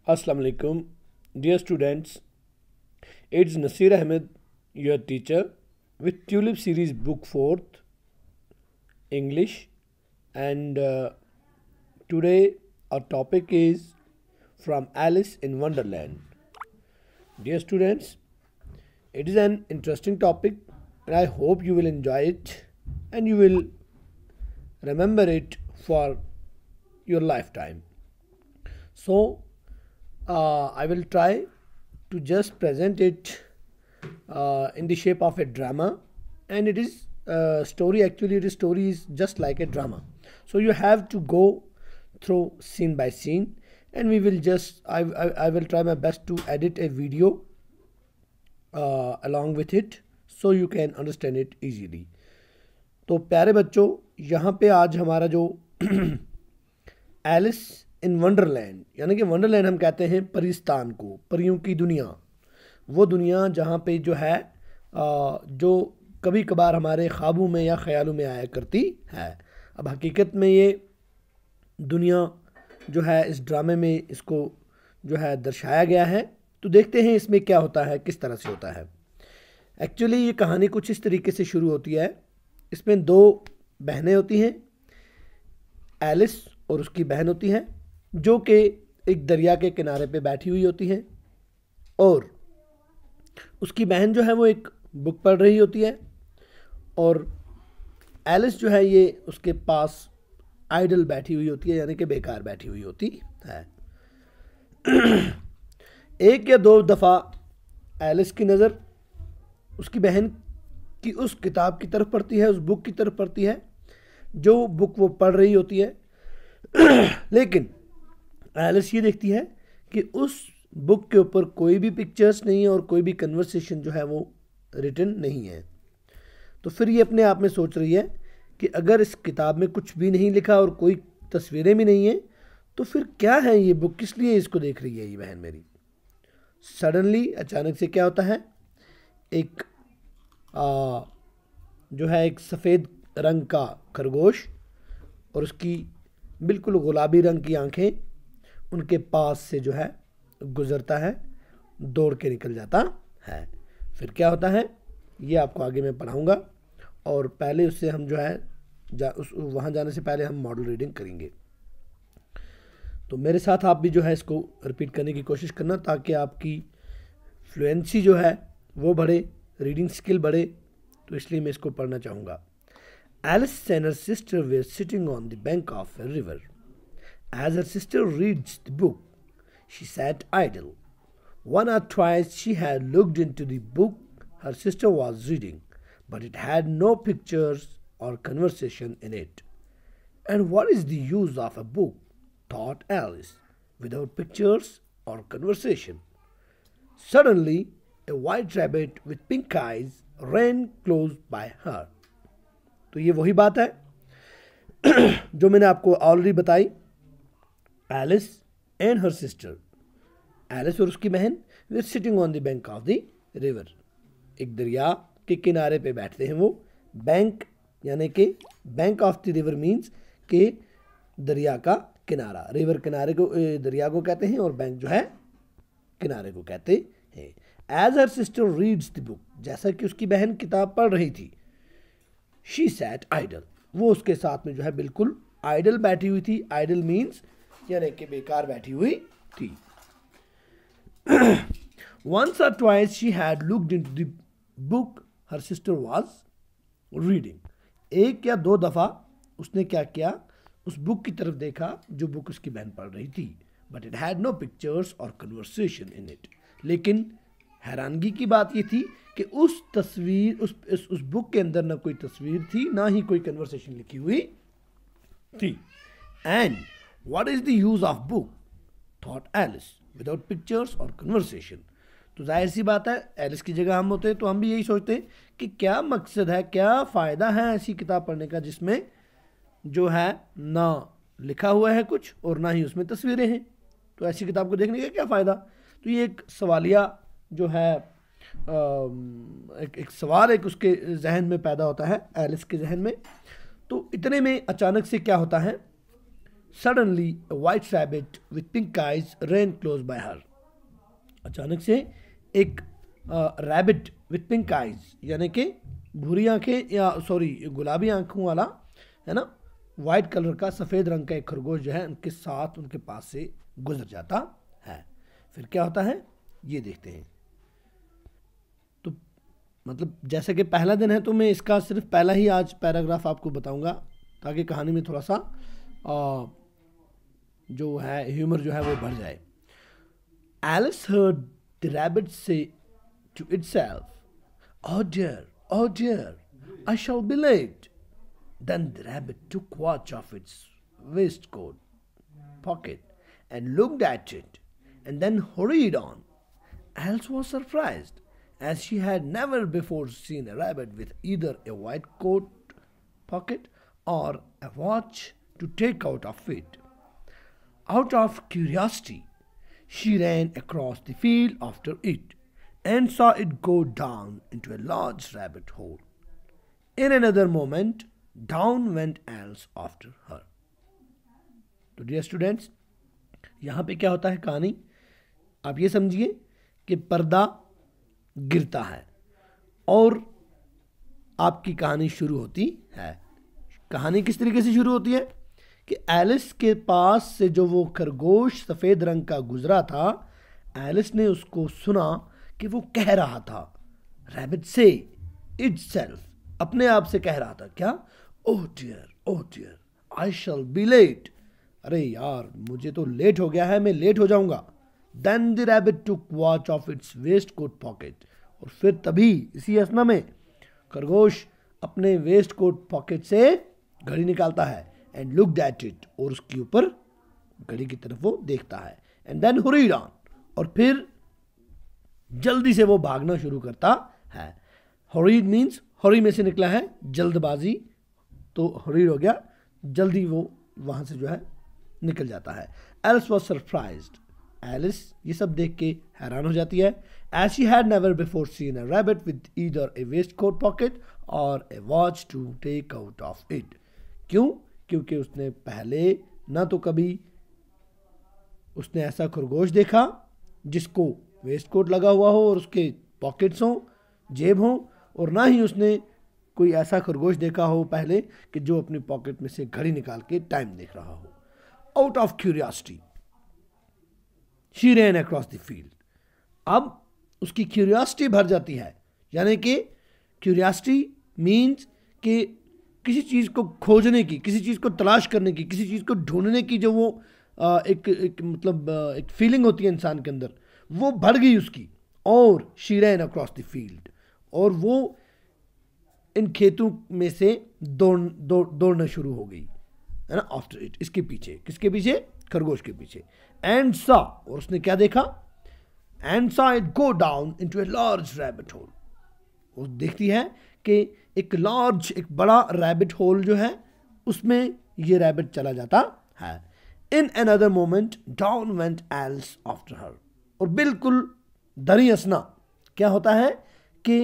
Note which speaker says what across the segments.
Speaker 1: Assalamu alaikum, dear students. It's Nasir Ahmed, your teacher, with Tulip Series Book 4th, English, and today our topic is From Alice in Wonderland. Dear students, it is an interesting topic, and I hope you will enjoy it and you will remember it for your lifetime. So, I will try to just present it in the shape of a drama, and it is story. Actually, the story is just like a drama. So you have to go through scene by scene, and we will just I will try my best to edit a video along with it, so you can understand it easily. तो प्यारे बच्चों, यहाँ पे आज हमारा जो Alice in Wonderland, यानी कि वंडरलैंड हम कहते हैं परिस्तान को, परियों की दुनिया, वो दुनिया जहाँ पे जो है जो कभी कभार हमारे ख्वाबों में या ख्यालों में आया करती है। अब हकीकत में ये दुनिया जो है इस ड्रामे में इसको जो है दर्शाया गया है। तो देखते हैं इसमें क्या होता है, किस तरह से होता है। एक्चुअली ये कहानी कुछ इस तरीके से शुरू होती है। इसमें दो बहनें होती हैं, एलिस और उसकी बहन होती हैं, जो कि एक दरिया के किनारे पे बैठी हुई होती हैं, और उसकी बहन जो है वो एक बुक पढ़ रही होती है, और एलिस जो है ये उसके पास आइडल बैठी हुई होती है, यानी कि बेकार बैठी हुई होती है। एक या दो दफ़ा एलिस की नज़र उसकी बहन की उस किताब की तरफ पड़ती है, उस बुक की तरफ पड़ती है जो बुक वो पढ़ रही होती है। लेकिन एलिस ये देखती है कि उस बुक के ऊपर कोई भी पिक्चर्स नहीं है और कोई भी कन्वर्सेशन जो है वो रिटन नहीं है। तो फिर ये अपने आप में सोच रही है कि अगर इस किताब में कुछ भी नहीं लिखा और कोई तस्वीरें भी नहीं है, तो फिर क्या है ये बुक, किस लिए इसको देख रही है ये बहन मेरी। सडनली अचानक से क्या होता है, एक जो है एक सफ़ेद रंग का खरगोश और उसकी बिल्कुल गुलाबी रंग की आंखें उनके पास से जो है गुज़रता है, दौड़ के निकल जाता है। फिर क्या होता है ये आपको आगे मैं पढ़ाऊँगा, और पहले उससे हम जो है वहाँ जाने से पहले हम मॉडल रीडिंग करेंगे। तो मेरे साथ आप भी जो है इसको रिपीट करने की कोशिश करना, ताकि आपकी फ्लुएंसी जो है वो बढ़े, रीडिंग स्किल बढ़े। तो इसलिए मैं इसको पढ़ना चाहूँगा। Alice and her sister were sitting on the bank of a river. As her sister reads the book, she sat idle. One or twice she had looked into the book her sister was reading, but it had no pictures or conversation in it. And what is the use of a book, thought Alice, without pictures or conversation? Suddenly, a white rabbit with pink eyes ran close by her. तो ये वही बात है जो मैंने आपको already बताई। Alice and her sister, Alice और उसकी बहन, वे sitting on the bank of the river, एक दरिया के किनारे पे बैठते हैं वो। बैंक यानी कि bank of the river means के दरिया का किनारा, रिवर किनारे को दरिया को कहते हैं, और बैंक जो है किनारे को कहते हैं। As her sister reads the book, जैसा कि उसकी बहन किताब पढ़ रही थी। शी सैट आइडल, वो उसके साथ में जो है बिल्कुल आइडल बैठी हुई थी। आइडल मीन्स यानी कि बेकार बैठी हुई थी। Once or twice she had looked into the book her sister was reading. एक या दो दफ़ा उसने क्या किया, उस बुक की तरफ देखा जो बुक उसकी बहन पढ़ रही थी। But it had no pictures or conversation in it. लेकिन हैरानगी की बात ये थी कि उस तस्वीर उस बुक के अंदर ना कोई तस्वीर थी, ना ही कोई कन्वर्सेशन लिखी हुई थी। And what is the use of book, thought Alice, without pictures और कन्वर्सेशन। तो जाहिर सी बात है, एलिस की जगह हम होते तो हम भी यही सोचते हैं कि क्या मकसद है, क्या फ़ायदा है ऐसी किताब पढ़ने का जिसमें जो है ना लिखा हुआ है कुछ और ना ही उसमें तस्वीरें हैं। तो ऐसी किताब को देखने का क्या फ़ायदा। तो ये एक सवालिया जो है एक सवाल एक उसके जहन में पैदा होता है, एलिस के जहन में। तो इतने में अचानक से क्या होता है, Suddenly a white rabbit with pink eyes ran close by her. अचानक से एक रैबिट विथ पिंक आइज यानी कि भूरी आंखें या सॉरी गुलाबी आंखों वाला है ना, वाइट कलर का सफ़ेद रंग का एक खरगोश जो है उनके साथ उनके पास से गुजर जाता है। फिर क्या होता है ये देखते हैं। तो मतलब जैसे कि पहला दिन है तो मैं इसका सिर्फ पहला ही आज पैराग्राफ आपको बताऊंगा ताकि कहानी में थोड़ा सा जो है ह्यूमर जो है वो बढ़ जाए। Alice heard the rabbit say to itself, oh dear, I shall be late. Then the rabbit took watch of its waistcoat pocket and looked at it and then hurried on. Alice was surprised as she had never before seen a rabbit with either a white coat pocket or a watch to take out of it. Out of curiosity, she ran across the field after it and saw it go down into a large rabbit hole. In another moment, down went Alice after her. तो dear students, यहाँ पे क्या होता है कहानी, आप ये समझिए कि पर्दा गिरता है और आपकी कहानी शुरू होती है। कहानी किस तरीके से शुरू होती है कि एलिस के पास से जो वो खरगोश सफ़ेद रंग का गुजरा था, एलिस ने उसको सुना कि वो कह रहा था, रैबिट से इटसेल्फ, अपने आप से कह रहा था क्या, oh dear I shall be late, अरे यार मुझे तो लेट हो गया है, मैं लेट हो जाऊंगा। Then the rabbit took watch of its waistcoat pocket, और फिर तभी इसी असना में खरगोश अपने वेस्ट कोट पॉकेट से घड़ी निकालता है एंड लुक्ड एट इट, और उसके ऊपर घड़ी की तरफ वो देखता है। एंड देन हुरीड ऑन, और फिर जल्दी से वो भागना शुरू करता है। हुरीड मीन्स हरी में से निकला है जल्दबाजी, तो हुरीड हो गया जल्दी वो वहां से जो है निकल जाता है। एलिस वॉज सरप्राइज्ड, एलिस ये सब देख के हैरान हो जाती है। As she had never before seen a rabbit with either a waistcoat pocket और a watch to take out of it. क्यों? क्योंकि उसने पहले ना तो कभी उसने ऐसा खरगोश देखा जिसको वेस्ट कोट लगा हुआ हो और उसके पॉकेट्स हों, जेब हों, और ना ही उसने कोई ऐसा खरगोश देखा हो पहले कि जो अपनी पॉकेट में से घड़ी निकाल के टाइम देख रहा हो। Out of curiosity she rain across the field, अब उसकी क्यूरियोसिटी भर जाती है, यानी कि क्यूरियोसिटी मीन्स कि किसी चीज़ को खोजने की, किसी चीज़ को तलाश करने की, किसी चीज़ को ढूंढने की जो वो एक मतलब एक फीलिंग होती है इंसान के अंदर, वो बढ़ गई उसकी। और she rain across the field, और वो इन खेतों में से दौड़ना शुरू हो गई, है ना, आफ्टर इट, इसके पीछे, किसके पीछे? खरगोश के पीछे। एंड सा, और उसने क्या देखा? एंड सा it go down into a large rabbit hole, वो देखती है कि एक लार्ज, एक बड़ा रैबिट होल जो है उसमें ये रैबिट चला जाता है। In another moment down went Alice after her, और बिल्कुल दरी असना क्या होता है कि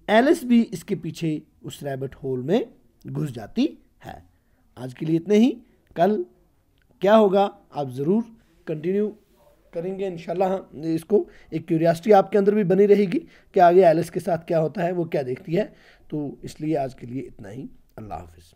Speaker 1: एलिस भी इसके पीछे उस रैबिट होल में घुस जाती है। आज के लिए इतने ही, कल क्या होगा आप ज़रूर कंटिन्यू करेंगे इंशाल्लाह। इसको एक क्यूरियोसिटी आपके अंदर भी बनी रहेगी कि आगे एलिस के साथ क्या होता है, वो क्या देखती है। तो इसलिए आज के लिए इतना ही, अल्लाह हाफिज़।